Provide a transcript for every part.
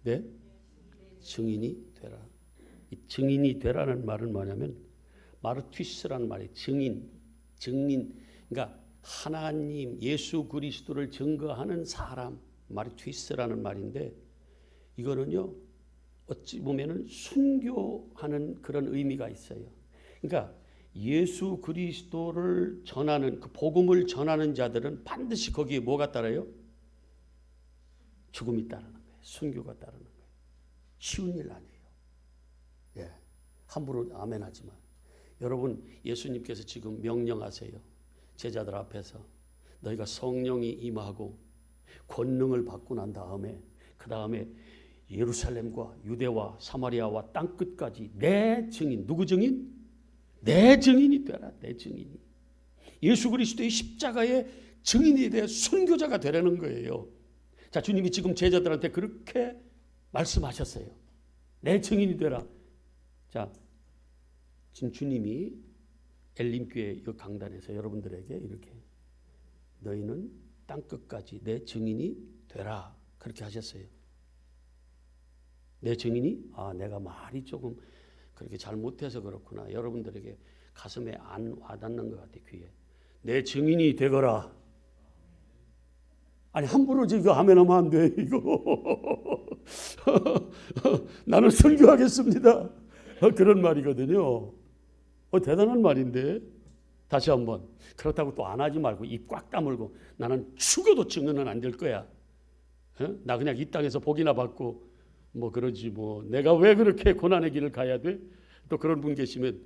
네? 증인이 되라. 이 증인이 되라는 말은 뭐냐면 마르투스라는 말이에요. 증인. 그러니까 하나님 예수 그리스도를 증거하는 사람, 마르투스라는 말인데 이거는요 어찌 보면은 순교하는 그런 의미가 있어요. 그러니까 예수 그리스도를 전하는 그 복음을 전하는 자들은 반드시 거기에 뭐가 따라요? 죽음이 따르는 거예요. 순교가 따르는 거예요. 쉬운 일 아니에요. 예, 함부로 아멘하지 마. 여러분 예수님께서 지금 명령하세요. 제자들 앞에서 너희가 성령이 임하고 권능을 받고 난 다음에 그 다음에 예루살렘과 유대와 사마리아와 땅끝까지 내 증인. 누구 증인? 내 증인이 되라. 내 증인이. 예수 그리스도의 십자가의 증인이 되어 순교자가 되라는 거예요. 자, 주님이 지금 제자들한테 그렇게 말씀하셨어요. 내 증인이 되라. 자, 지금 주님이 엘림교회 이 강단에서 여러분들에게 이렇게 너희는 땅끝까지 내 증인이 되라. 그렇게 하셨어요. 내 증인이? 내가 말이 조금 그렇게 잘못해서 그렇구나. 여러분들에게 가슴에 안 와닿는 것 같아. 귀에. 내 증인이 되거라. 아니 함부로 이거 하면 안 돼. 이거 나는 설교하겠습니다. 그런 말이거든요. 대단한 말인데 다시 한번 그렇다고 또 안 하지 말고 입 꽉 다물고 나는 죽어도 증언은 안 될 거야. 나 그냥 이 땅에서 복이나 받고 뭐 그러지 뭐 내가 왜 그렇게 고난의 길을 가야 돼? 또 그런 분 계시면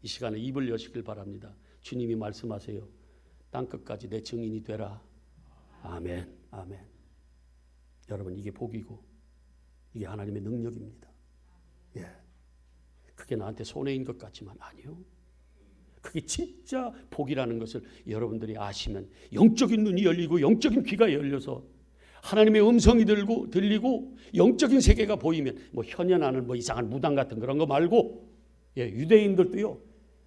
이 시간에 입을 여시길 바랍니다. 주님이 말씀하세요. 땅끝까지 내 증인이 되라. 아멘. 아멘. 여러분 이게 복이고 이게 하나님의 능력입니다. 그게 나한테 손해인 것 같지만 아니요. 그게 진짜 복이라는 것을 여러분들이 아시면 영적인 눈이 열리고 영적인 귀가 열려서 하나님의 음성이 들리고 영적인 세계가 보이면 뭐 현현하는 뭐 이상한 무당 같은 그런 거 말고 유대인들도요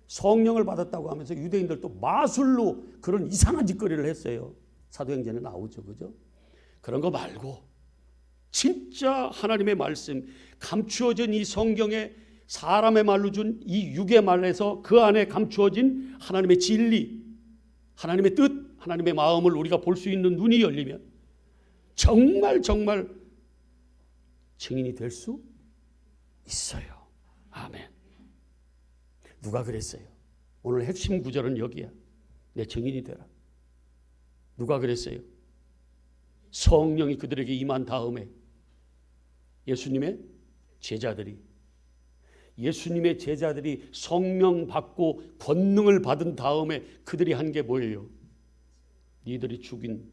성령을 받았다고 하면서 유대인들도 마술로 그런 이상한 짓거리를 했어요. 사도행전에 나오죠. 그죠? 그런 거 말고 진짜 하나님의 말씀 감추어진 이 성경에 사람의 말로 준 이 육의 말에서 그 안에 감추어진 하나님의 진리, 하나님의 뜻, 하나님의 마음을 우리가 볼 수 있는 눈이 열리면 정말 증인이 될 수 있어요. 아멘. 누가 그랬어요? 오늘 핵심 구절은 여기야. 내 증인이 되라. 누가 그랬어요? 성령이 그들에게 임한 다음에 예수님의 제자들이 성령 받고 권능을 받은 다음에 그들이 한 게 뭐예요? 니들이 죽인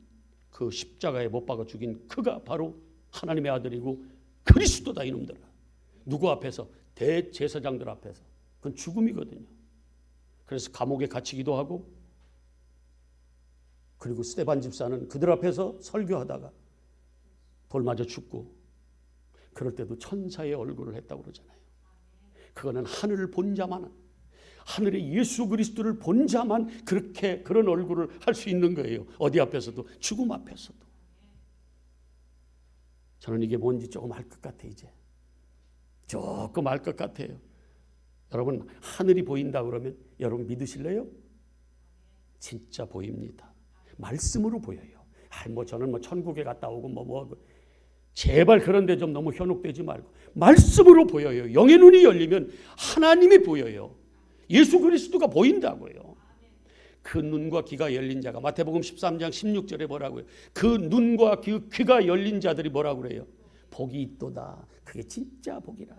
그 십자가에 못 박아 죽인 그가 바로 하나님의 아들이고 그리스도다 이놈들아. 누구 앞에서? 대제사장들 앞에서. 그건 죽음이거든요. 그래서 감옥에 갇히기도 하고 그리고 스데반 집사는 그들 앞에서 설교하다가 돌 맞아 죽고 그럴 때도 천사의 얼굴을 했다고 그러잖아요. 그거는 하늘을 본 자만 하늘의 예수 그리스도를 본 자만 그렇게 그런 얼굴을 할 수 있는 거예요. 어디 앞에서도 죽음 앞에서도. 저는 이게 뭔지 조금 알 것 같아요. 이제 조금 알 것 같아요. 여러분 하늘이 보인다 그러면 여러분 믿으실래요? 진짜 보입니다. 말씀으로 보여요. 저는 천국에 갔다 오고 제발 그런데 좀 너무 현혹되지 말고 말씀으로 보여요. 영의 눈이 열리면 하나님이 보여요. 예수 그리스도가 보인다고요. 그 눈과 귀가 열린 자가 마태복음 13장 16절에 뭐라고요? 그 눈과 귀가 열린 자들이 뭐라고 그래요? 복이 있도다. 그게 진짜 복이라.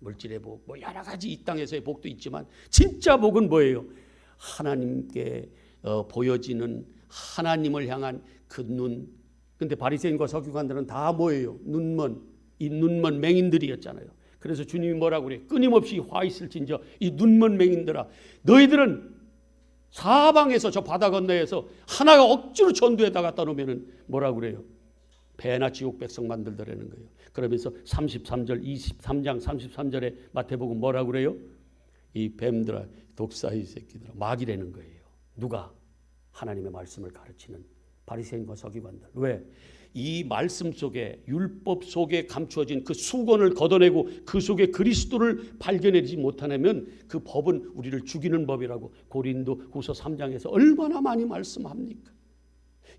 물질의 복, 여러 가지 이 땅에서의 복도 있지만 진짜 복은 뭐예요? 하나님께 보여지는 하나님을 향한 그 눈. 근데 바리새인과 서기관들은 다 뭐예요? 이 눈먼 맹인들이었잖아요. 그래서 주님이 뭐라고 그래요? 끊임없이 화 있을진저 이 눈먼 맹인들아, 너희들은 사방에서 저 바다 건너에서 하나가 억지로 전두에다 갖다 놓으면 뭐라고 그래요? 배나 지옥 백성 만들더라는 거예요. 그러면서 23장 33절에 마태복음 뭐라고 그래요? 이 뱀들아, 독사의 새끼들아, 마귀라는 거예요. 누가? 하나님의 말씀을 가르치는 바리새인과 서기관들. 왜? 이 말씀 속에, 율법 속에 감추어진 그 수건을 걷어내고 그 속에 그리스도를 발견하지 못하면 그 법은 우리를 죽이는 법이라고 고린도후서 3장에서 얼마나 많이 말씀합니까?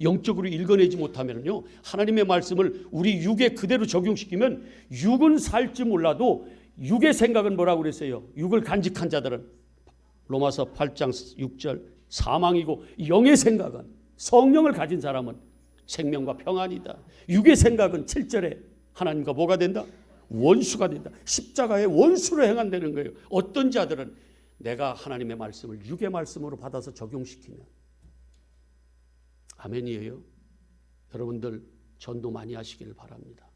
영적으로 읽어내지 못하면요, 하나님의 말씀을 우리 육에 그대로 적용시키면 육은 살지 몰라도 육의 생각은 뭐라고 그랬어요? 육을 간직한 자들은 로마서 8장 6절 사망이고, 영의 생각은, 성령을 가진 사람은 생명과 평안이다. 육의 생각은 7절에 하나님과 뭐가 된다? 원수가 된다. 십자가의 원수로 행한다는 거예요. 어떤 자들은 내가 하나님의 말씀을 육의 말씀으로 받아서 적용시키면, 아멘이에요. 여러분들 전도 많이 하시기를 바랍니다.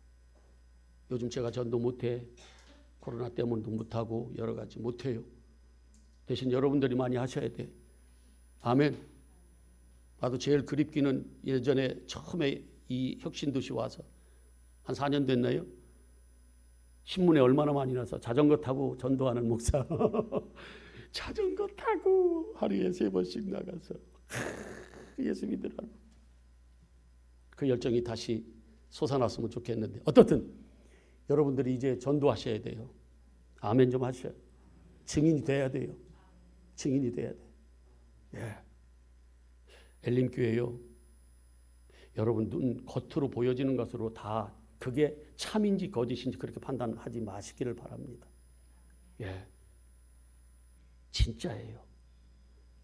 요즘 제가 전도 못해. 코로나 때문에도 못하고 여러 가지 못해요. 대신 여러분들이 많이 하셔야 돼. 아멘. 나도 제일 그립기는 예전에 처음에 이 혁신도시 와서 한 4년 됐나요? 신문에 얼마나 많이 나서 자전거 타고 전도하는 목사. 자전거 타고 하루에 3번씩 나가서 예수 믿으라고. 그 열정이 다시 솟아났으면 좋겠는데, 어떻든 여러분들이 이제 전도하셔야 돼요. 아멘 좀 하셔요. 증인이 돼야 돼요. 증인이 돼야 돼. 예. 엘림교회요, 여러분 눈 겉으로 보여지는 것으로 다 그게 참인지 거짓인지 그렇게 판단하지 마시기를 바랍니다. 예. 진짜예요.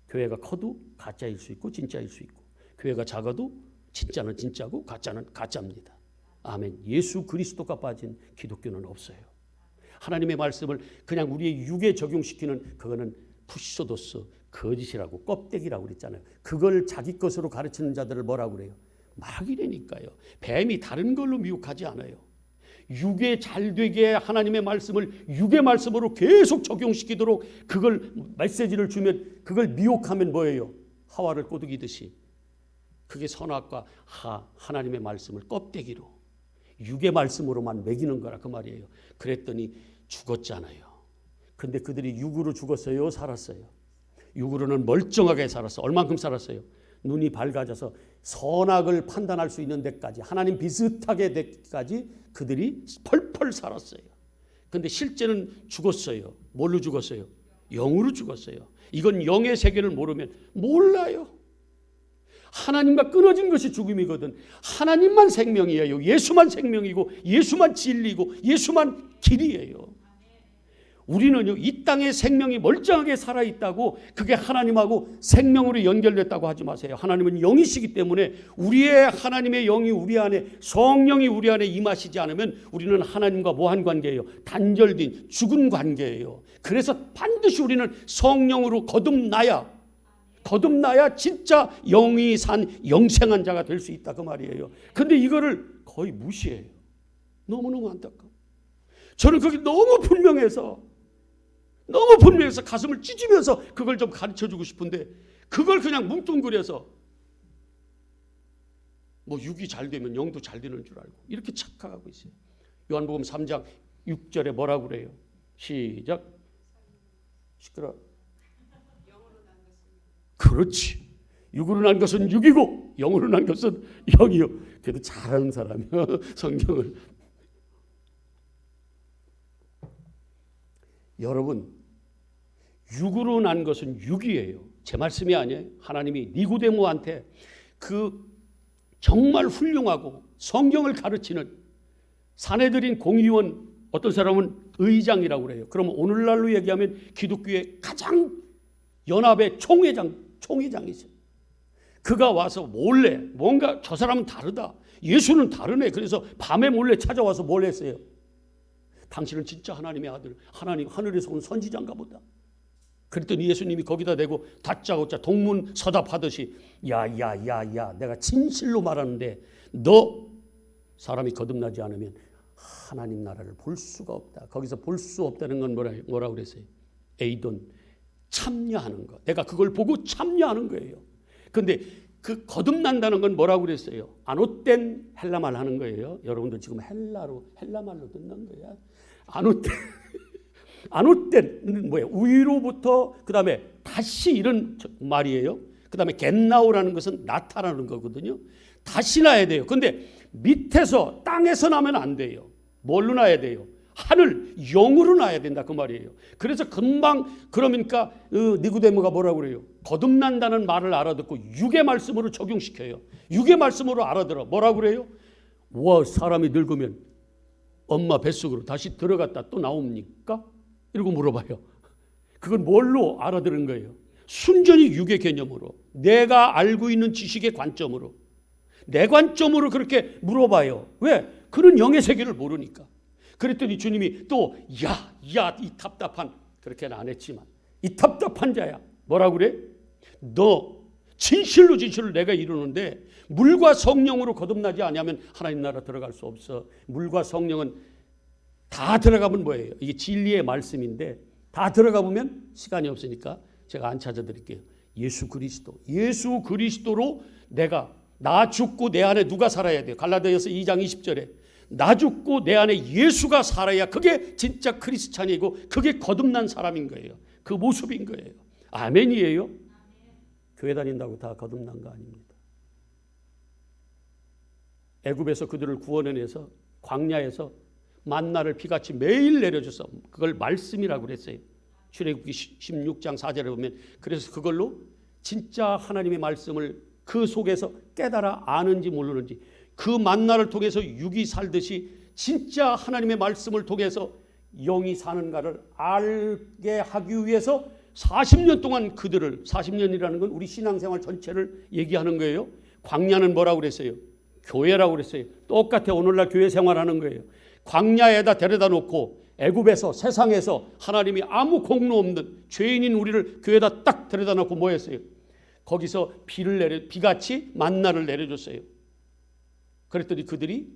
교회가 커도 가짜일 수 있고 진짜일 수 있고, 교회가 작아도 진짜는 진짜고 가짜는 가짜입니다. 아멘. 예수 그리스도가 빠진 기독교는 없어요. 하나님의 말씀을 그냥 우리의 육에 적용시키는 그거는 푸시소도스, 거짓이라고, 껍데기라고 그랬잖아요. 그걸 자기 것으로 가르치는 자들을 뭐라고 그래요? 마귀라니까요. 뱀이 다른 걸로 미혹하지 않아요. 육에 잘되게 하나님의 말씀을 육의 말씀으로 계속 적용시키도록 그걸 메시지를 주면 그걸 미혹하면 뭐예요? 하와를 꼬드기듯이. 그게 선악과 하나님의 말씀을 껍데기로 육의 말씀으로만 먹이는 거라 그 말이에요. 그랬더니 죽었잖아요. 근데 그들이 육으로 죽었어요? 살았어요? 육으로는 멀쩡하게 살았어. 얼만큼 살았어요? 눈이 밝아져서 선악을 판단할 수 있는 데까지, 하나님 비슷하게 데까지 그들이 펄펄 살았어요. 근데 실제는 죽었어요. 뭘로 죽었어요? 영으로 죽었어요. 이건 영의 세계를 모르면 몰라요. 하나님과 끊어진 것이 죽음이거든. 하나님만 생명이에요. 예수만 생명이고 예수만 진리고 예수만 길이에요. 우리는요, 이 땅에 생명이 멀쩡하게 살아있다고 그게 하나님하고 생명으로 연결됐다고 하지 마세요. 하나님은 영이시기 때문에 우리의 하나님의 영이 우리 안에, 성령이 우리 안에 임하시지 않으면 우리는 하나님과 뭐한 관계예요? 단절된 죽은 관계예요. 그래서 반드시 우리는 성령으로 거듭나야 진짜 영이 산 영생한 자가 될 수 있다 그 말이에요. 근데 이거를 거의 무시해요. 너무너무 안타까워. 저는 그게 너무 분명해서 가슴을 찢으면서 그걸 좀 가르쳐주고 싶은데, 그걸 그냥 뭉뚱그려서 뭐 육이 잘 되면 영도 잘 되는 줄 알고 이렇게 착각하고 있어요. 요한복음 3장 6절에 뭐라고 그래요? 시작. 시끄러. 그렇지. 육으로 난 것은 육이고 영으로 난 것은 영이요. 그래도 잘하는 사람이요. 성경을. 여러분, 육으로 난 것은 육이에요. 제 말씀이 아니에요. 하나님이 니고데모한테 그 정말 훌륭하고 성경을 가르치는 사내들인 공의원, 어떤 사람은 의장이라고 그래요. 그러면 오늘날로 얘기하면 기독교의 가장 연합의 총회장이죠. 그가 와서 몰래 뭔가 저 사람은 다르다. 예수는 다르네. 그래서 밤에 몰래 찾아와서 뭘 했어요? 당신은 진짜 하나님의 아들, 하나님 하늘에서 온 선지자인가 보다. 그랬더니 예수님이 거기다 대고 다짜고짜 동문서답하듯이 야야야야, 내가 진실로 말하는데 너 사람이 거듭나지 않으면 하나님 나라를 볼 수가 없다. 거기서 볼 수 없다는 건 뭐라고 그랬어요? 에이돈, 참여하는 거. 내가 그걸 보고 참여하는 거예요. 근데 그 거듭난다는 건 뭐라고 그랬어요? 아노텐 헬라말 하는 거예요. 여러분들 지금 헬라말로 듣는 거야. 아노텐은 뭐예요? 위로부터 그다음에 다시 이런 말이에요. 그다음에 겟나오라는 것은 나타나는 거거든요. 다시 나야 돼요. 근데 밑에서 땅에서 나면 안 돼요. 뭘로 나야 돼요? 하늘 영으로 나야 된다 그 말이에요. 그래서 금방 그러니까 니고데모가 뭐라고 그래요? 거듭난다는 말을 알아듣고 육의 말씀으로 적용시켜요. 육의 말씀으로 알아들어. 뭐라고 그래요? 와, 사람이 늙으면 엄마 뱃속으로 다시 들어갔다 또 나옵니까? 이러고 물어봐요. 그건 뭘로 알아들은 거예요? 순전히 육의 개념으로, 내가 알고 있는 지식의 관점으로, 내 관점으로 그렇게 물어봐요. 왜? 그는 영의 세계를 모르니까. 그랬더니 주님이 또 야, 이 답답한, 그렇게는 안 했지만 이 답답한 자야. 뭐라고 그래? 너 진실로 내가 이루는데 물과 성령으로 거듭나지 않으면 하나님 나라 들어갈 수 없어. 물과 성령은 다 들어가면 뭐예요? 이게 진리의 말씀인데 다 들어가 보면 시간이 없으니까 제가 안 찾아드릴게요. 예수 그리스도로 나 죽고 내 안에 누가 살아야 돼요? 갈라디아서 2장 20절에 나 죽고 내 안에 예수가 살아야 그게 진짜 크리스찬이고 그게 거듭난 사람인 거예요. 그 모습인 거예요. 아멘이에요? 교회 다닌다고 다 거듭난 거 아닙니다. 애굽에서 그들을 구원해내서 광야에서 만나를 비같이 매일 내려줘서 그걸 말씀이라고 그랬어요. 출애굽기 16장 4절에 보면 그래서 그걸로 진짜 하나님의 말씀을 그 속에서 깨달아 아는지 모르는지 그 만나를 통해서 육이 살듯이 진짜 하나님의 말씀을 통해서 영이 사는가를 알게 하기 위해서 40년 동안 그들을 40년이라는 건 우리 신앙생활 전체를 얘기하는 거예요. 광야는 뭐라고 그랬어요? 교회라고 그랬어요. 똑같아 오늘날 교회 생활하는 거예요. 광야에다 데려다 놓고 애굽에서 세상에서 하나님이 아무 공로 없는 죄인인 우리를 교회에다 딱 데려다 놓고 뭐 했어요? 거기서 비같이 만나를 내려줬어요. 그랬더니 그들이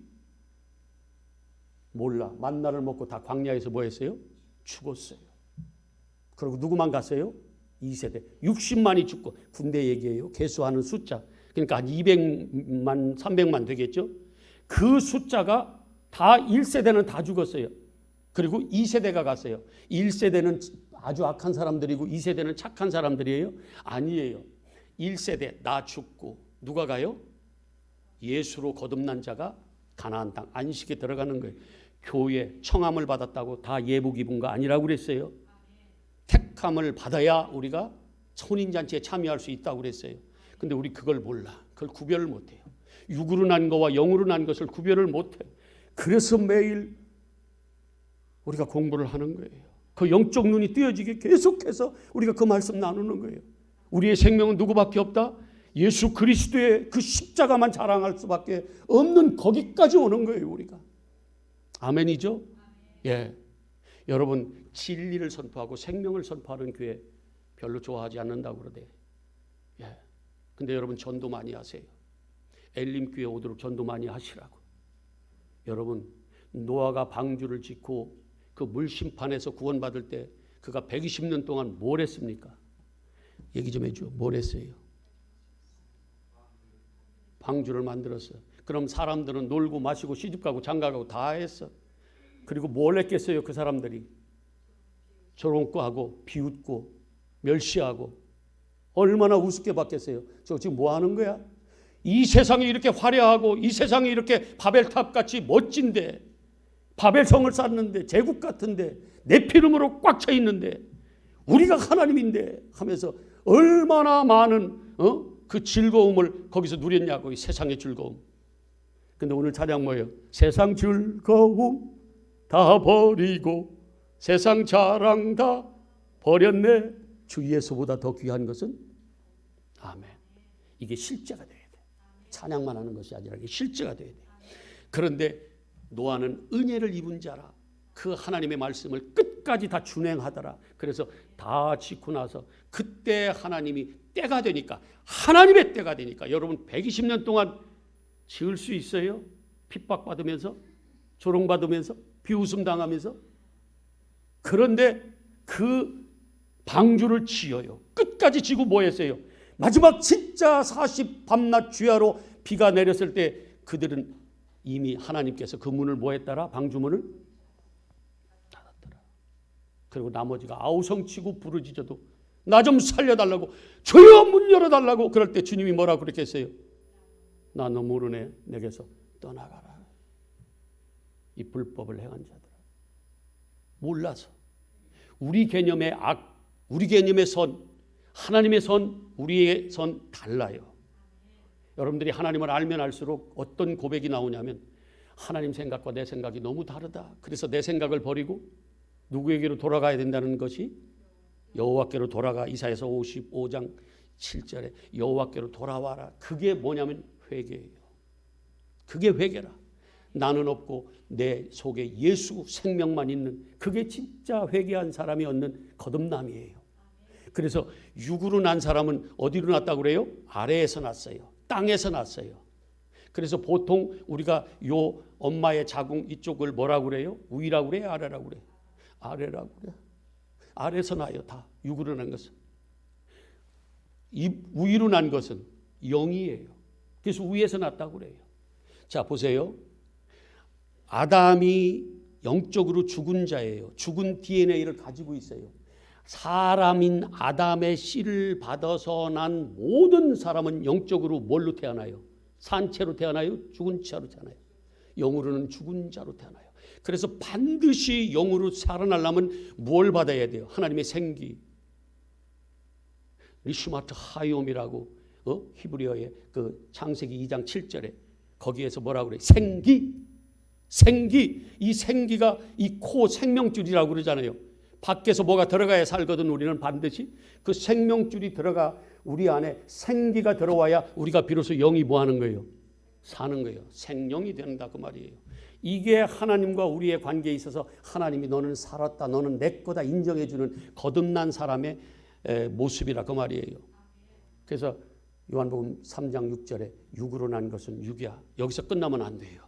몰라. 만나를 먹고 다 광야에서 뭐 했어요? 죽었어요. 그리고 누구만 갔어요? 2세대. 60만이 죽고 군대 얘기예요. 개수하는 숫자. 그러니까 한 200만, 300만 되겠죠. 그 숫자가 다 1세대는 다 죽었어요. 그리고 2세대가 갔어요. 1세대는 아주 악한 사람들이고 2세대는 착한 사람들이에요? 아니에요. 1세대 나 죽고 누가 가요? 예수로 거듭난 자가 가나안 땅 안식에 들어가는 거예요. 교회 청함을 받았다고 다 예복 입은 거 아니라고 그랬어요. 택함을 받아야 우리가 혼인잔치에 참여할 수 있다고 그랬어요. 근데 우리 그걸 몰라. 그걸 구별을 못해요. 육으로 난 거와 영으로 난 것을 구별을 못해요. 그래서 매일 우리가 공부를 하는 거예요. 그 영적 눈이 띄어지게 계속해서 우리가 그 말씀 나누는 거예요. 우리의 생명은 누구밖에 없다? 예수 그리스도의 그 십자가만 자랑할 수밖에 없는 거기까지 오는 거예요. 우리가. 아멘이죠? 예. 여러분 진리를 선포하고 생명을 선포하는 교회 별로 좋아하지 않는다고 그러대. 예. 근데 여러분 전도 많이 하세요. 엘림 교회 오도록 전도 많이 하시라고. 여러분 노아가 방주를 짓고 그 물심판에서 구원받을 때 그가 120년 동안 뭘 했습니까? 얘기 좀 해줘. 뭘 했어요? 방주를 만들었어요. 그럼 사람들은 놀고 마시고 시집가고 장가가고 다 했어. 그리고 뭘 했겠어요? 그 사람들이 조롱하고 비웃고 멸시하고 얼마나 우습게 봤겠어요. 저 지금 뭐 하는 거야? 이 세상이 이렇게 화려하고 이 세상이 이렇게 바벨탑같이 멋진데 바벨성을 쌓는데 제국 같은데 내 피름으로 꽉 차 있는데 우리가 하나님인데 하면서 얼마나 많은 그 즐거움을 거기서 누렸냐고. 이 세상의 즐거움. 근데 오늘 찬양 뭐예요? 세상 즐거움 다 버리고 세상 자랑 다 버렸네. 주 예수보다 더 귀한 것은? 아멘. 이게 실제가 돼야 돼. 찬양만 하는 것이 아니라 이게 실제가 돼야 돼. 그런데 노아는 은혜를 입은 자라. 그 하나님의 말씀을 끝까지 다 준행하더라. 그래서 다 짓고 나서 그때 하나님이 때가 되니까 하나님의 때가 되니까 여러분 120년 동안 지을 수 있어요? 핍박받으면서 조롱받으면서 비웃음 당하면서. 그런데 그 방주를 지어요. 끝까지 지고 뭐 했어요? 마지막 진짜 40 밤낮 주야로 비가 내렸을 때 그들은 이미 하나님께서 그 문을 뭐 했더라? 방주문을 닫았더라. 그리고 나머지가 아우성치고 부르짖어도 나 좀 살려달라고, 주여 문 열어달라고. 그럴 때 주님이 뭐라고 그렇게 했어요? 나 너 모르네. 내게서 떠나가라. 이 불법을 행한 자들 몰라서 우리 개념의 악, 우리 개념의 선, 하나님의 선, 우리의 선 달라요. 여러분들이 하나님을 알면 알수록 어떤 고백이 나오냐면 하나님 생각과 내 생각이 너무 다르다. 그래서 내 생각을 버리고 누구에게로 돌아가야 된다는 것이 여호와께로 돌아가. 이사야서 55장 7절에 여호와께로 돌아와라. 그게 뭐냐면 회개예요. 그게 회개라. 나는 없고 내 속에 예수 생명만 있는, 그게 진짜 회개한 사람이 얻는 거듭남이에요. 그래서 육으로 난 사람은 어디로 났다고 그래요? 아래에서 났어요. 땅에서 났어요. 그래서 보통 우리가 요 엄마의 자궁 이쪽을 뭐라고 그래요? 위라고 그래요? 아래라고 그래요? 아래라고 그래요. 아래에서 나요. 다 육으로 난 것은. 이 위로 난 것은 영이에요. 그래서 위에서 났다고 그래요. 자, 보세요. 아담이 영적으로 죽은 자예요. 죽은 DNA를 가지고 있어요. 사람인 아담의 씨를 받아서 난 모든 사람은 영적으로 뭘로 태어나요? 산채로 태어나요? 죽은 자로 태어나요? 영으로는 죽은 자로 태어나요. 그래서 반드시 영으로 살아나려면 뭘 받아야 돼요? 하나님의 생기. 리슈마트 하이옴이라고 히브리어의 그 창세기 2장 7절에 거기에서 뭐라고 그래요? 생기. 생기. 이 생기가 이 코 생명줄이라고 그러잖아요. 밖에서 뭐가 들어가야 살거든. 우리는 반드시 그 생명줄이 들어가 우리 안에 생기가 들어와야 우리가 비로소 영이 뭐 하는 거예요? 사는 거예요. 생명이 된다 그 말이에요. 이게 하나님과 우리의 관계에 있어서 하나님이 너는 살았다, 너는 내 거다 인정해 주는 거듭난 사람의 모습이라 그 말이에요. 그래서 요한복음 3장 6절에 육으로 난 것은 육이야. 여기서 끝나면 안 돼요.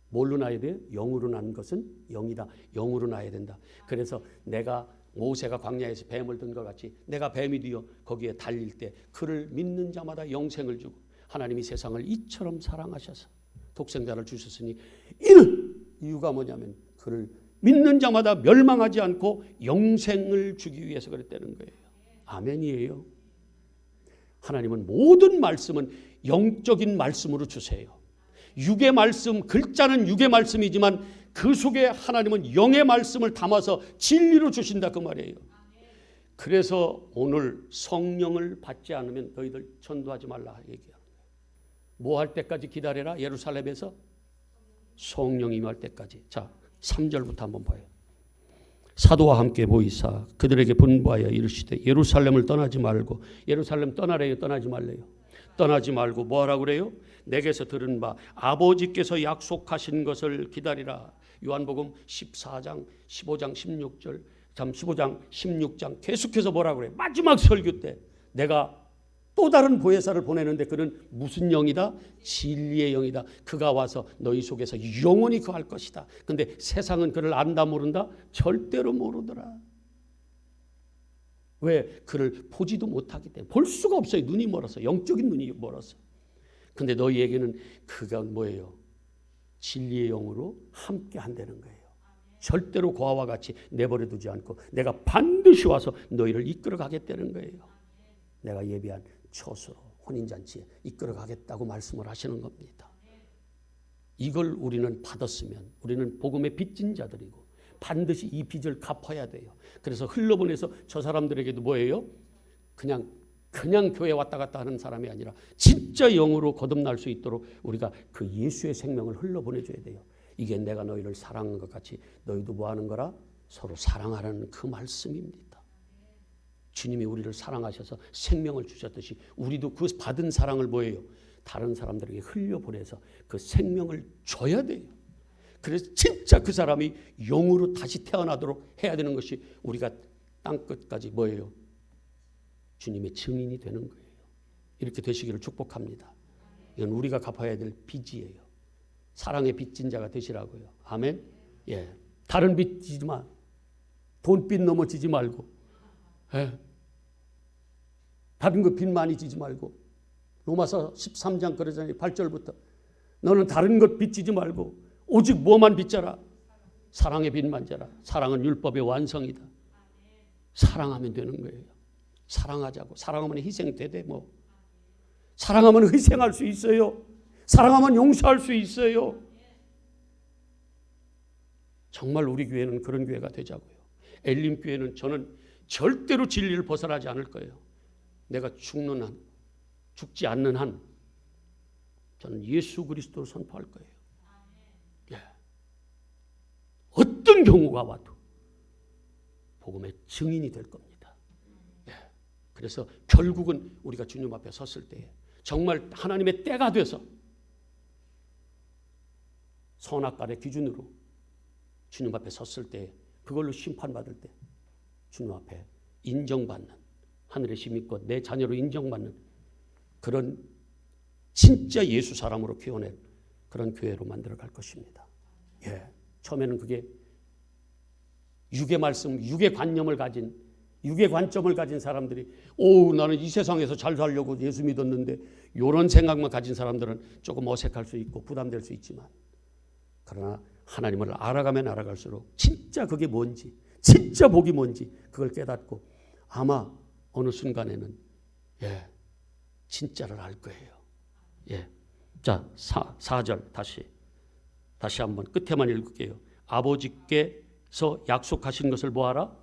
뭘로 나야 돼요? 영으로 난 것은 영이다. 영으로 나야 된다. 그래서 내가 모세가 광야에서 뱀을 든 것 같이 내가 뱀이 되어 거기에 달릴 때 그를 믿는 자마다 영생을 주고 하나님이 세상을 이처럼 사랑하셔서 독생자를 주셨으니 이는 이유가 뭐냐면 그를 믿는 자마다 멸망하지 않고 영생을 주기 위해서 그랬다는 거예요. 아멘이에요. 하나님은 모든 말씀은 영적인 말씀으로 주세요. 육의 말씀, 글자는 육의 말씀이지만 그 속에 하나님은 영의 말씀을 담아서 진리로 주신다 그 말이에요. 그래서 오늘 성령을 받지 않으면 너희들 전도하지 말라 얘기하는 거예요. 뭐 할 때까지 기다려라? 예루살렘에서 성령 임할 때까지. 자, 3절부터 한번 봐요. 사도와 함께 모이사 그들에게 분부하여 이르시되 예루살렘을 떠나지 말고. 예루살렘 떠나래요? 떠나지 말래요? 떠나지 말고 뭐 하라고 그래요? 내게서 들은 바 아버지께서 약속하신 것을 기다리라. 요한복음 14장 15장 16절 15장 16장 계속해서 뭐라고 그래요? 마지막 설교 때 내가 또 다른 보혜사를 보내는데 그는 무슨 영이다? 진리의 영이다. 그가 와서 너희 속에서 영원히 거할 것이다. 근데 세상은 그를 안다 모른다? 절대로 모르더라. 왜? 그를 보지도 못하기 때문에. 볼 수가 없어요. 눈이 멀어서. 영적인 눈이 멀어서. 근데 너희에게는 그가 뭐예요? 진리의 영으로 함께 한다는 거예요. 절대로 고아와 같이 내버려 두지 않고 내가 반드시 와서 너희를 이끌어 가겠다는 거예요. 내가 예비한 처소로 혼인잔치에 이끌어 가겠다고 말씀을 하시는 겁니다. 이걸 우리는 받았으면 우리는 복음의 빚진 자들이고 반드시 이 빚을 갚아야 돼요. 그래서 흘러보내서 저 사람들에게도 뭐예요? 그냥 교회 왔다 갔다 하는 사람이 아니라 진짜 영으로 거듭날 수 있도록 우리가 그 예수의 생명을 흘러보내줘야 돼요. 이게 내가 너희를 사랑한 것 같이 너희도 뭐 하는 거라? 서로 사랑하라는 그 말씀입니다. 주님이 우리를 사랑하셔서 생명을 주셨듯이 우리도 그 받은 사랑을 뭐예요? 다른 사람들에게 흘려보내서 그 생명을 줘야 돼요. 그래서 진짜 그 사람이 영으로 다시 태어나도록 해야 되는 것이 우리가 땅끝까지 뭐예요? 주님의 증인이 되는 거예요. 이렇게 되시기를 축복합니다. 이건 우리가 갚아야 될 빚이에요. 사랑의 빚진 자가 되시라고요. 아멘. 예. 다른 빚 지지 마. 돈빚 넘어지지 말고. 예. 다른 거 빚 많이 지지 말고. 로마서 13장 그러잖아요. 8절부터. 너는 다른 것 빚지지 말고 오직 뭐만 빚져라? 사랑의 빚만 져라. 사랑은 율법의 완성이다. 사랑하면 되는 거예요. 사랑하자고. 사랑하면 희생되대 뭐. 사랑하면 희생할 수 있어요. 사랑하면 용서할 수 있어요. 정말 우리 교회는 그런 교회가 되자고요. 엘림 교회는 저는 절대로 진리를 벗어나지 않을 거예요. 내가 죽는 한, 죽지 않는 한 저는 예수 그리스도를 선포할 거예요. 예. 어떤 경우가 와도 복음의 증인이 될 겁니다. 예. 그래서 결국은 우리가 주님 앞에 섰을 때 정말 하나님의 때가 돼서 선악간의 기준으로 주님 앞에 섰을 때 그걸로 심판받을 때 주님 앞에 인정받는, 하늘의 힘 있고 내 자녀로 인정받는 그런 진짜 예수 사람으로 키워낸 그런 교회로 만들어갈 것입니다. 예, 처음에는 그게 육의 말씀, 육의 관념을 가진, 육의 관점을 가진 사람들이 나는 이 세상에서 잘 살려고 예수 믿었는데 이런 생각만 가진 사람들은 조금 어색할 수 있고 부담될 수 있지만, 그러나 하나님을 알아가면 알아갈수록 진짜 그게 뭔지, 진짜 복이 뭔지 그걸 깨닫고 아마 어느 순간에는 진짜를 알 거예요. 자, 4절 다시 한번 끝에만 읽을게요. 아버지께서 약속하신 것을 뭐하라?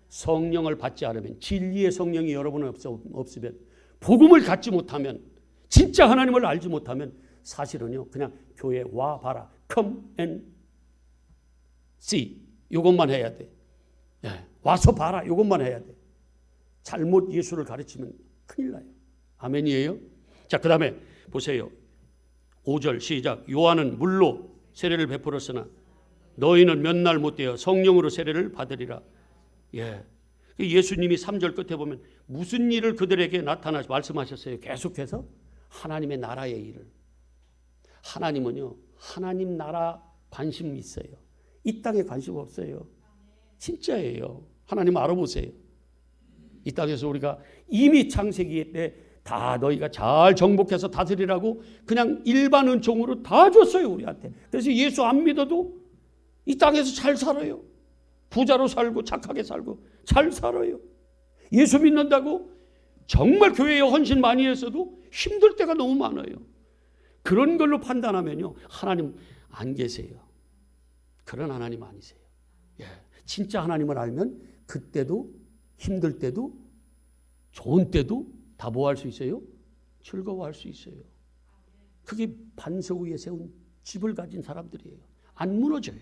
성령을 받지 않으면, 진리의 성령이 여러분 없으면, 복음을 갖지 못하면, 진짜 하나님을 알지 못하면 사실은요 그냥 교회에 와 봐라, come and see 이것만 해야 돼. 와서 봐라 이것만 해야 돼. 잘못 예수를 가르치면 큰일 나요. 아멘이에요. 자, 그 다음에 보세요. 5절 시작. 요한은 물로 세례를 베풀었으나 너희는 몇 날 못되어 성령으로 세례를 받으리라. 예수님이 3절 끝에 보면 무슨 일을 그들에게 나타나서 말씀하셨어요. 계속해서 하나님의 나라의 일을. 하나님은요 하나님 나라 관심 있어요. 이 땅에 관심 없어요. 진짜예요. 하나님 알아보세요. 이 땅에서 우리가 이미 창세기 때 다 너희가 잘 정복해서 다스리라고 그냥 일반 은총으로 다 줬어요 우리한테. 그래서 예수 안 믿어도 이 땅에서 잘 살아요. 부자로 살고 착하게 살고 잘 살아요. 예수 믿는다고 정말 교회에 헌신 많이 했어도 힘들 때가 너무 많아요. 그런 걸로 판단하면요 하나님 안 계세요. 그런 하나님 아니세요. 진짜 하나님을 알면 그때도 힘들 때도 좋은 때도 다 뭐 할 수 있어요? 즐거워할 수 있어요. 그게 반석 위에 세운 집을 가진 사람들이에요. 안 무너져요.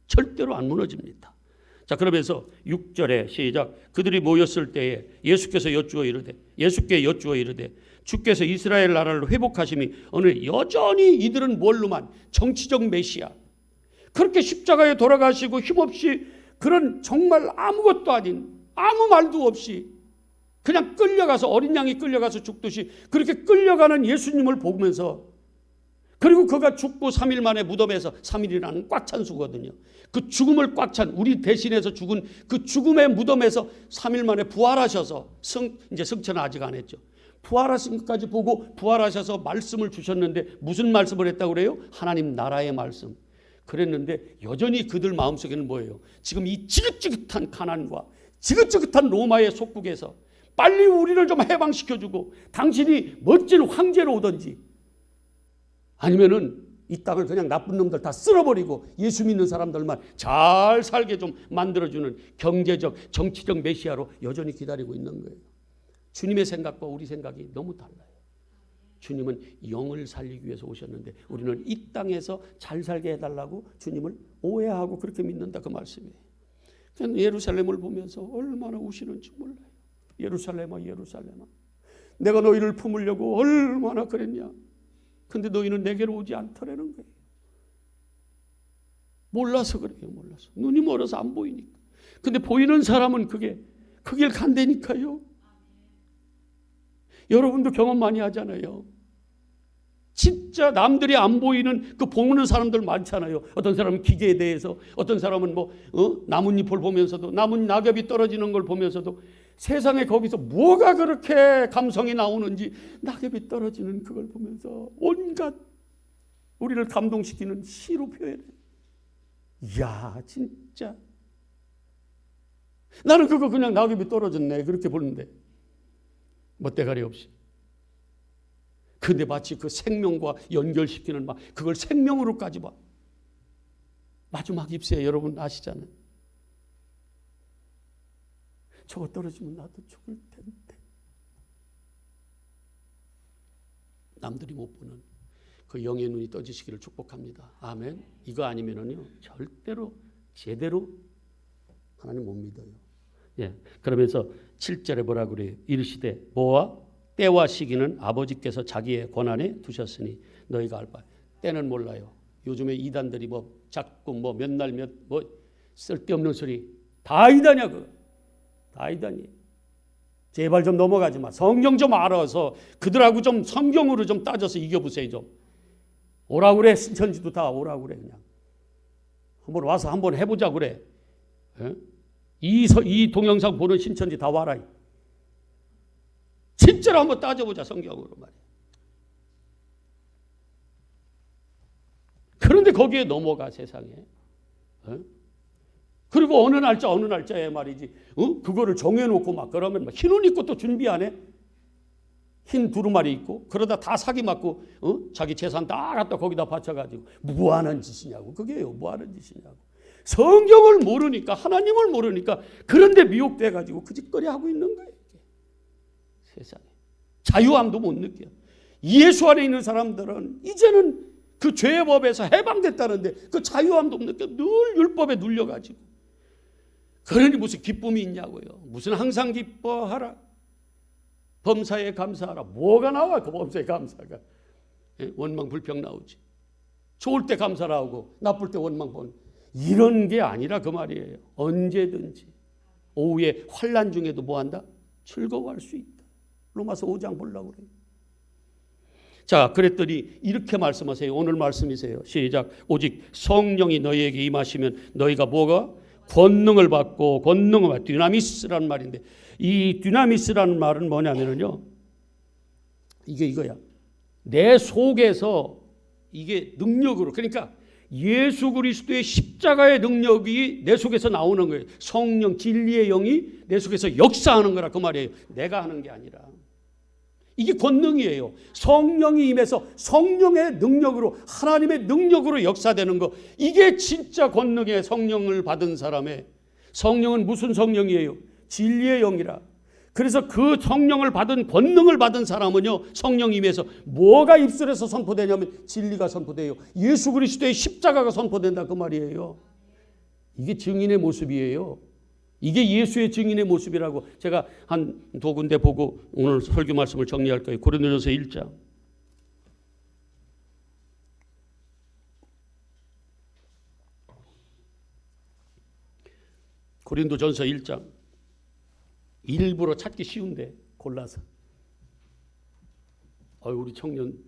절대로 안 무너집니다. 자, 그러면서 6절에 시작. 그들이 모였을 때에 예수께 여쭈어 이르되 주께서 이스라엘 나라를 회복하심이 어느 여전히 이들은 뭘로만 정치적 메시아, 그렇게 십자가에 돌아가시고 힘없이 그런 정말 아무것도 아닌 아무 말도 없이 그냥 끌려가서 어린 양이 끌려가서 죽듯이 그렇게 끌려가는 예수님을 보면서, 그리고 그가 죽고 3일 만에 무덤에서, 3일이라는 꽉 찬 수거든요. 그 죽음을 꽉 찬, 우리 대신해서 죽은 그 죽음의 무덤에서 3일 만에 부활하셔서 이제 승천은 아직 안 했죠. 부활하신 것까지 보고 부활하셔서 말씀을 주셨는데 무슨 말씀을 했다고 그래요? 하나님 나라의 말씀. 그랬는데 여전히 그들 마음속에는 뭐예요? 지금 이 지긋지긋한 가난과 지긋지긋한 로마의 속국에서 빨리 우리를 좀 해방시켜주고 당신이 멋진 황제로 오든지, 아니면은 이 땅을 그냥 나쁜 놈들 다 쓸어버리고 예수 믿는 사람들만 잘 살게 좀 만들어주는 경제적, 정치적 메시아로 여전히 기다리고 있는 거예요. 주님의 생각과 우리 생각이 너무 달라요. 주님은 영을 살리기 위해서 오셨는데 우리는 이 땅에서 잘 살게 해달라고 주님을 오해하고 그렇게 믿는다, 그 말씀이에요. 그냥 예루살렘을 보면서 얼마나 우시는지 몰라요. 예루살렘아 예루살렘아, 내가 너희를 품으려고 얼마나 그랬냐. 근데 너희는 내게로 오지 않더라는 거예요. 몰라서 그래요. 몰라서. 눈이 멀어서 안 보이니까. 근데 보이는 사람은 그 길 간다니까요. 여러분도 경험 많이 하잖아요. 진짜 남들이 안 보이는 그 보는 사람들 많잖아요. 어떤 사람은 기계에 대해서, 어떤 사람은 나뭇잎을 보면서도, 낙엽이 떨어지는 걸 보면서도 세상에 거기서 뭐가 그렇게 감성이 나오는지 낙엽이 떨어지는 그걸 보면서 온갖 우리를 감동시키는 시로 표현해. 이야, 진짜 나는 그거 그냥 낙엽이 떨어졌네 그렇게 보는데 멋대가리 없이. 근데 마치 그 생명과 연결시키는 막 그걸 생명으로까지 봐. 마지막 입새 여러분 아시잖아요. 저거 떨어지면 나도 죽을 텐데. 남들이 못 보는 그 영의 눈이 떠지시기를 축복합니다. 아멘. 이거 아니면은요 절대로 제대로 하나님 못 믿어요. 예. 그러면서 7절에 뭐라 그래요? 이르시되 뭐와 때와 시기는 아버지께서 자기의 권한에 두셨으니 너희가 알 바. 때는 몰라요. 요즘에 이단들이 뭐 자꾸 뭐 몇 날 뭐 쓸데없는 소리 다 이단이야 그거. 다 이단이. 제발 좀 넘어가지 마. 성경 좀 알아서 그들하고 좀 성경으로 좀 따져서 이겨보세요 좀. 오라 그래. 신천지도 다 오라 그래 그냥. 한번 와서 한번 해보자 그래. 예? 이 동영상 보는 신천지 다 와라. 진짜로 한번 따져보자 성경으로 말이야. 그런데 거기에 넘어가 세상에. 어? 그리고 어느 날짜에 말이지. 그거를 정해놓고 막 그러면 막 흰 옷 입고 또 준비 안 해? 흰 두루마리 입고 그러다 다 사기 맞고 자기 재산 다 갖다 거기다 바쳐가지고 뭐 하는 짓이냐고. 그게요. 뭐 하는 짓이냐고. 성경을 모르니까 하나님을 모르니까 그런데 미혹돼가지고 그 짓거리 하고 있는 거예요. 세상에. 자유함도 못 느껴. 예수 안에 있는 사람들은 이제는 그 죄의 법에서 해방됐다는데 그 자유함도 못 느껴. 늘 율법에 눌려가지고. 그러니 무슨 기쁨이 있냐고요. 무슨 항상 기뻐하라. 범사에 감사하라. 뭐가 나와 그 범사에 감사가. 원망 불평 나오지. 좋을 때 감사 나오고 나쁠 때 원망 본. 이런 게 아니라 그 말이에요. 언제든지 오후에 환난 중에도 뭐한다? 즐거워할 수 있다. 로마서 5장 보려고 그래요. 자, 그랬더니 이렇게 말씀하세요. 오늘 말씀이세요. 시작. 오직 성령이 너희에게 임하시면 너희가 뭐가? 권능을 받고 권능을 받고 dynamis라는 말인데 이 dynamis라는 말은 뭐냐면요. 이게 이거야. 내 속에서 이게 능력으로 그러니까 예수 그리스도의 십자가의 능력이 내 속에서 나오는 거예요. 성령 진리의 영이 내 속에서 역사하는 거라 그 말이에요. 내가 하는 게 아니라. 이게 권능이에요. 성령이 임해서 성령의 능력으로 하나님의 능력으로 역사되는 거. 이게 진짜 권능의 성령을 받은 사람의 성령은 무슨 성령이에요? 진리의 영이라. 그래서 그 성령을 받은 권능을 받은 사람은요. 성령이 임해서 뭐가 입술에서 선포되냐면 진리가 선포돼요. 예수 그리스도의 십자가가 선포된다 그 말이에요. 이게 증인의 모습이에요. 이게 예수의 증인의 모습이라고 제가 한 두 군데 보고 오늘 설교 말씀을 정리할 거예요. 고린도전서 1장. 고린도전서 1장. 일부러 찾기 쉬운데 골라서. 우리 청년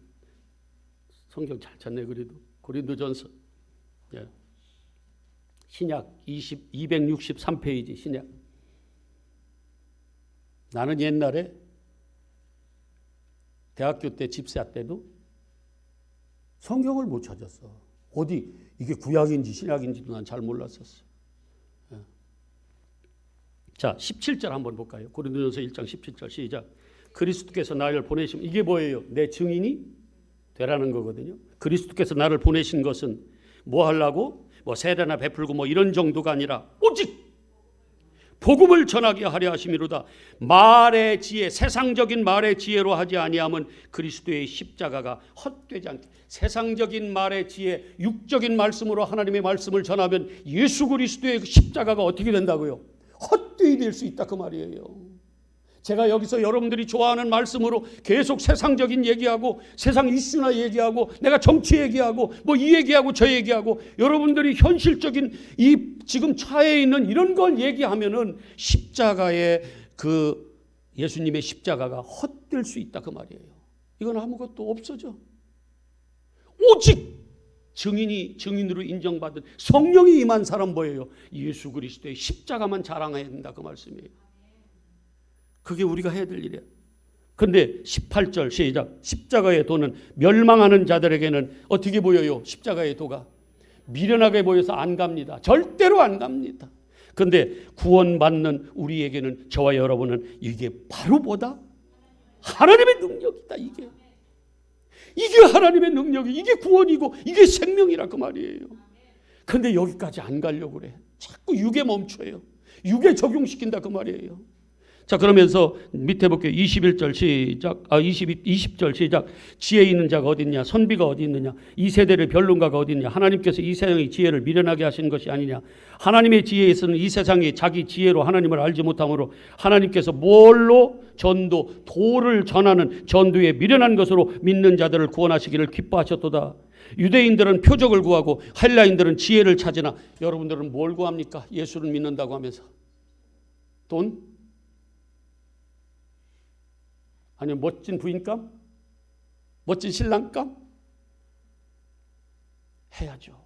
성경 잘 찾네 그래도. 고린도전서. 예. 신약 263페이지 신약. 나는 옛날에 대학교 때 집사 때도 성경을 못 찾았어. 어디 이게 구약인지 신약인지도 난 잘 몰랐었어. 자, 17절 한번 볼까요? 고린도전서 1장 17절 시작. 그리스도께서 나를 보내시면 이게 뭐예요? 내 증인이 되라는 거거든요. 그리스도께서 나를 보내신 것은 뭐 하려고? 뭐 세례나 베풀고 뭐 이런 정도가 아니라 오직 복음을 전하게 하려 하심이로다. 말의 지혜, 세상적인 말의 지혜로 하지 아니하면 그리스도의 십자가가 헛되지 않게. 세상적인 말의 지혜, 육적인 말씀으로 하나님의 말씀을 전하면 예수 그리스도의 십자가가 어떻게 된다고요? 헛되이 될 수 있다 그 말이에요. 제가 여기서 여러분들이 좋아하는 말씀으로 계속 세상적인 얘기하고 세상 이슈나 얘기하고 내가 정치 얘기하고 뭐 이 얘기하고 저 얘기하고 여러분들이 현실적인 이 지금 차에 있는 이런 걸 얘기하면은 십자가의 그 예수님의 십자가가 헛될 수 있다 그 말이에요. 이건 아무것도 없어져. 오직 증인으로 인정받은 성령이 임한 사람 뭐예요? 예수 그리스도의 십자가만 자랑해야 된다 그 말씀이에요. 그게 우리가 해야 될 일이야. 그런데 18절 시작. 십자가의 도는 멸망하는 자들에게는 어떻게 보여요? 십자가의 도가 미련하게 보여서 안 갑니다. 절대로 안 갑니다. 그런데 구원받는 우리에게는, 저와 여러분은 이게 바로 뭐다? 하나님의 능력이다. 이게 이게 하나님의 능력이, 이게 구원이고 이게 생명이라 그 말이에요. 그런데 여기까지 안 가려고 그래. 자꾸 육에 멈춰요. 육에 적용시킨다 그 말이에요. 자, 그러면서 밑에 볼게요. 21절 시작. 20절 시작. 지혜 있는 자가 어디 있냐? 선비가 어디 있느냐? 이 세대의 변론가가 어디 있냐? 하나님께서 이 세상의 지혜를 미련하게 하신 것이 아니냐? 하나님의 지혜에서는 이 세상이 자기 지혜로 하나님을 알지 못함으로 하나님께서 뭘로 전도, 도를 전하는 전도에 미련한 것으로 믿는 자들을 구원하시기를 기뻐하셨도다. 유대인들은 표적을 구하고 헬라인들은 지혜를 찾으나 여러분들은 뭘 구합니까? 예수를 믿는다고 하면서 돈? 아니면 멋진 부인감? 멋진 신랑감? 해야죠.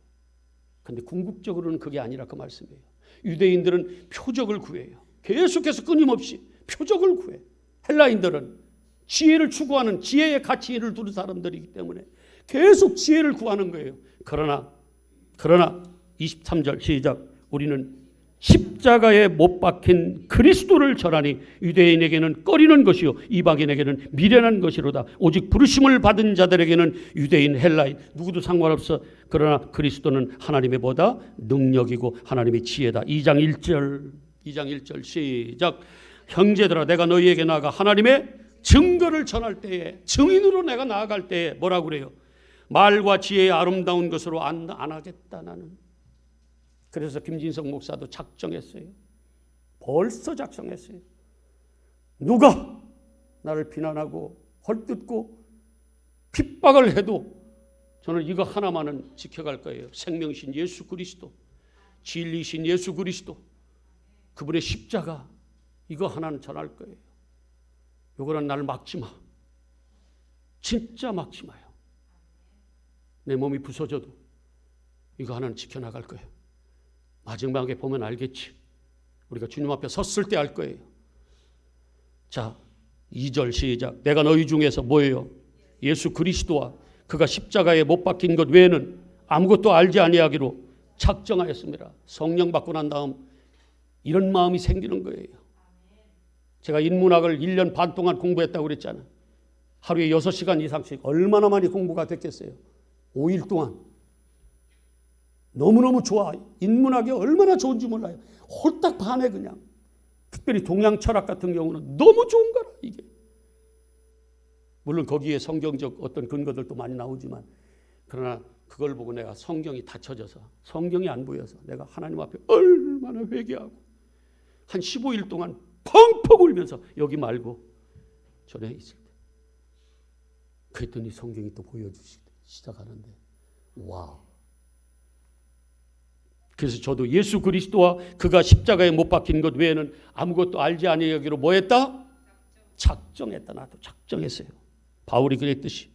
그런데 궁극적으로는 그게 아니라 그 말씀이에요. 유대인들은 표적을 구해요. 계속해서 끊임없이 표적을 구해. 헬라인들은 지혜를 추구하는 지혜의 가치를 두는 사람들이기 때문에 계속 지혜를 구하는 거예요. 그러나 23절 시작. 우리는 십자가에 못 박힌 그리스도를 전하니 유대인에게는 꺼리는 것이요 이방인에게는 미련한 것이로다. 오직 부르심을 받은 자들에게는 유대인 헬라인 누구도 상관없어. 그러나 그리스도는 하나님의 보다 능력이고 하나님의 지혜다. 2장 1절 시작. 형제들아 내가 너희에게 나아가 하나님의 증거를 전할 때에, 증인으로 내가 나아갈 때에 뭐라고 그래요? 말과 지혜의 아름다운 것으로 안 하겠다 나는. 그래서 김진석 목사도 작정했어요. 벌써 작정했어요. 누가 나를 비난하고 헐뜯고 핍박을 해도 저는 이거 하나만은 지켜갈 거예요. 생명이신 예수 그리스도, 진리이신 예수 그리스도, 그분의 십자가, 이거 하나는 전할 거예요. 이거는 나를 막지 마. 진짜 막지 마요. 내 몸이 부서져도 이거 하나는 지켜나갈 거예요. 마지막에 보면 알겠지. 우리가 주님 앞에 섰을 때 알 거예요. 자, 2절 시작. 내가 너희 중에서 뭐예요? 예수 그리스도와 그가 십자가에 못 박힌 것 외에는 아무것도 알지 아니하기로 작정하였습니다. 성령 받고 난 다음 이런 마음이 생기는 거예요. 제가 인문학을 1년 반 동안 공부했다고 그랬잖아요. 하루에 6시간 이상씩. 얼마나 많이 공부가 됐겠어요? 5일 동안. 너무너무 좋아. 인문학이 얼마나 좋은지 몰라요. 홀딱 반해 그냥. 특별히 동양 철학 같은 경우는 너무 좋은 거라 이게. 물론 거기에 성경적 어떤 근거들도 많이 나오지만 그러나 그걸 보고 내가 성경이 닫혀져서 성경이 안 보여서 내가 하나님 앞에 얼마나 회개하고 한 15일 동안 펑펑 울면서 여기 말고 전에 있을 때 그랬더니 성경이 또 보여주시기 시작하는데 와. 그래서 저도 예수 그리스도와 그가 십자가에 못 박힌 것 외에는 아무것도 알지 아니하기로 뭐 했다? 작정했다. 나도 작정했어요. 바울이 그랬듯이.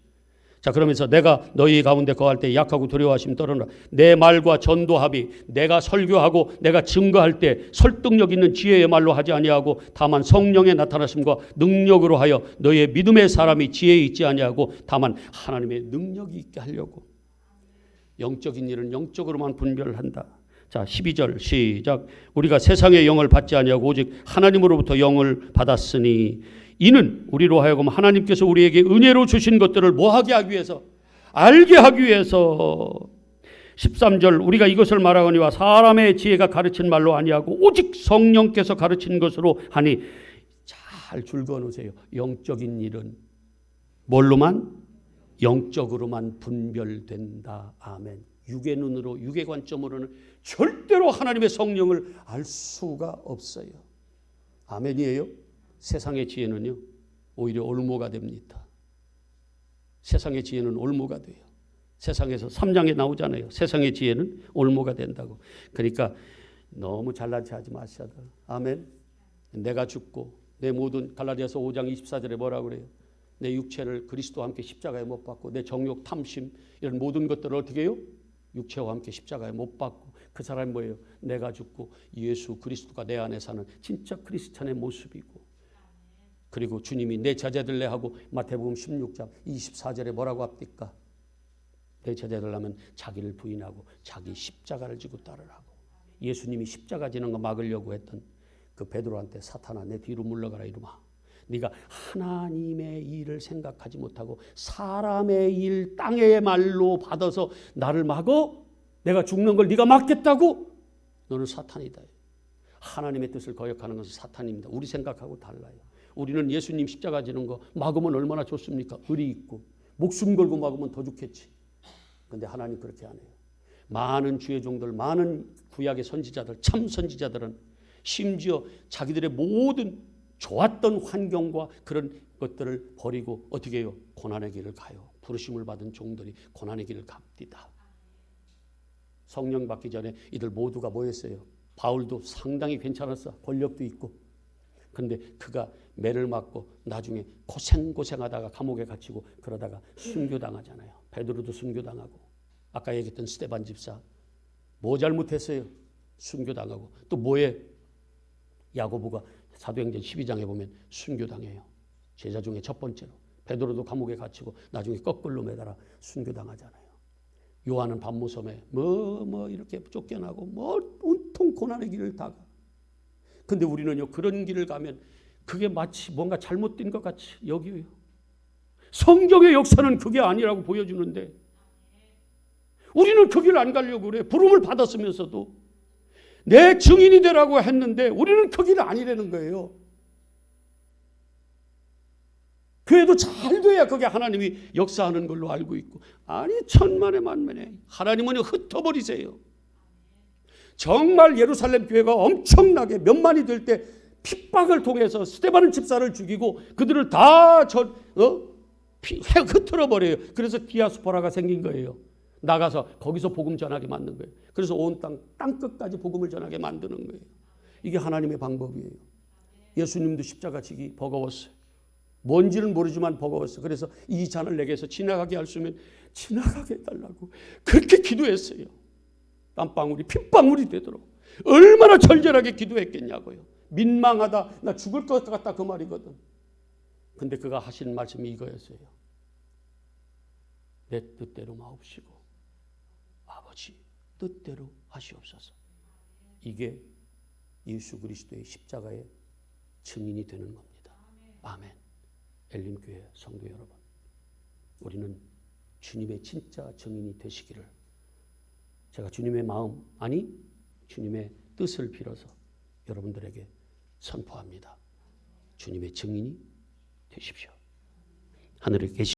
자, 그러면서 내가 너희 가운데 거할 때 약하고 두려워하심 떨어라. 내 말과 전도합이 내가 설교하고 내가 증거할 때 설득력 있는 지혜의 말로 하지 아니하고 다만 성령의 나타나심과 능력으로 하여 너희의 믿음의 사람이 지혜에 있지 아니하고 다만 하나님의 능력이 있게 하려고. 영적인 일은 영적으로만 분별한다. 자, 12절 시작. 우리가 세상의 영을 받지 아니하고 오직 하나님으로부터 영을 받았으니 이는 우리로 하여금 하나님께서 우리에게 은혜로 주신 것들을 뭐하게 하기 위해서? 알게 하기 위해서. 13절 우리가 이것을 말하거니와 사람의 지혜가 가르친 말로 아니하고 오직 성령께서 가르친 것으로 하니. 잘 줄 그어놓으세요. 영적인 일은 뭘로만? 영적으로만 분별된다. 아멘. 육의 눈으로, 육의 관점으로는 절대로 하나님의 성령을 알 수가 없어요. 아멘이에요. 세상의 지혜는요 오히려 올무가 됩니다. 세상의 지혜는 올무가 돼요. 세상에서 3장에 나오잖아요. 세상의 지혜는 올무가 된다고. 그러니까 너무 잘난 체 하지 마셔야 돼요. 아멘. 내가 죽고 내 모든 갈라디아서 5장 24절에 뭐라고 그래요? 내 육체를 그리스도와 함께 십자가에 못 박고 내 정욕, 탐심 이런 모든 것들을 어떻게 해요? 육체와 함께 십자가에 못 박고. 그 사람이 뭐예요? 내가 죽고 예수 그리스도가 내 안에 사는 진짜 크리스찬의 모습이고. 그리고 주님이 내 제자들래 하고 마태복음 16장 24절에 뭐라고 합니까? 내 제자들라면 자기를 부인하고 자기 십자가를 지고 따르라고. 예수님이 십자가 지는 거 막으려고 했던 그 베드로한테 사탄아 내 뒤로 물러가라 이러마. 네가 하나님의 일을 생각하지 못하고 사람의 일, 땅의 말로 받아서 나를 막어? 내가 죽는 걸 네가 막겠다고? 너는 사탄이다. 하나님의 뜻을 거역하는 것은 사탄입니다. 우리 생각하고 달라요. 우리는 예수님 십자가 지는 거 막으면 얼마나 좋습니까? 의리 있고 목숨 걸고 막으면 더 좋겠지. 근데 하나님 그렇게 안 해요. 많은 주의 종들, 많은 구약의 선지자들, 참 선지자들은 심지어 자기들의 모든 좋았던 환경과 그런 것들을 버리고 어떻게 해요? 고난의 길을 가요. 부르심을 받은 종들이 고난의 길을 갑니다. 성령 받기 전에 이들 모두가 뭐였어요? 바울도 상당히 괜찮았어. 권력도 있고. 근데 그가 매를 맞고 나중에 고생하다가 감옥에 갇히고 그러다가 순교당하잖아요. 베드로도 순교당하고. 아까 얘기했던 스데반 집사. 뭐 잘못했어요? 순교당하고. 또 뭐에? 야고보가 사도행전 12장에 보면 순교당해요. 제자 중에 첫 번째로. 베드로도 감옥에 갇히고 나중에 거꾸로 매달아 순교당하잖아요. 요한은 밤모섬에 이렇게 쫓겨나고 온통 고난의 길을 다 가. 근데 우리는요, 그런 길을 가면 그게 마치 뭔가 잘못된 것 같이 여겨요. 성경의 역사는 그게 아니라고 보여주는데 우리는 그 길 안 가려고 그래. 부름을 받았으면서도 내 증인이 되라고 했는데 우리는 그 길 아니라는 거예요. 그래도 잘 돼야 그게 하나님이 역사하는 걸로 알고 있고, 아니 천만에 만만에 하나님은 흩어버리세요. 정말 예루살렘 교회가 엄청나게 몇만이 될 때 핍박을 통해서 스데반 집사를 죽이고 그들을 다 흩어버려요. 그래서 디아스포라가 생긴 거예요. 나가서 거기서 복음 전하게 만든 거예요. 그래서 온 땅 끝까지 복음을 전하게 만드는 거예요. 이게 하나님의 방법이에요. 예수님도 십자가 지기 버거웠어요. 뭔지는 모르지만 버거웠어요. 그래서 이 잔을 내게서 지나가게 할 수 있으면 지나가게 해달라고 그렇게 기도했어요. 땀방울이 핏방울이 되도록 얼마나 절절하게 기도했겠냐고요. 민망하다, 나 죽을 것 같다, 그 말이거든. 근데 그가 하신 말씀이 이거였어요. 내 뜻대로 마옵시고 아버지 뜻대로 하시옵소서. 이게 예수 그리스도의 십자가의 증인이 되는 겁니다. 아멘. 엘림교회 성도 여러분, 우리는 주님의 진짜 증인이 되시기를 제가 주님의 마음, 아니 주님의 뜻을 빌어서 여러분들에게 선포합니다. 주님의 증인이 되십시오. 하늘에 계시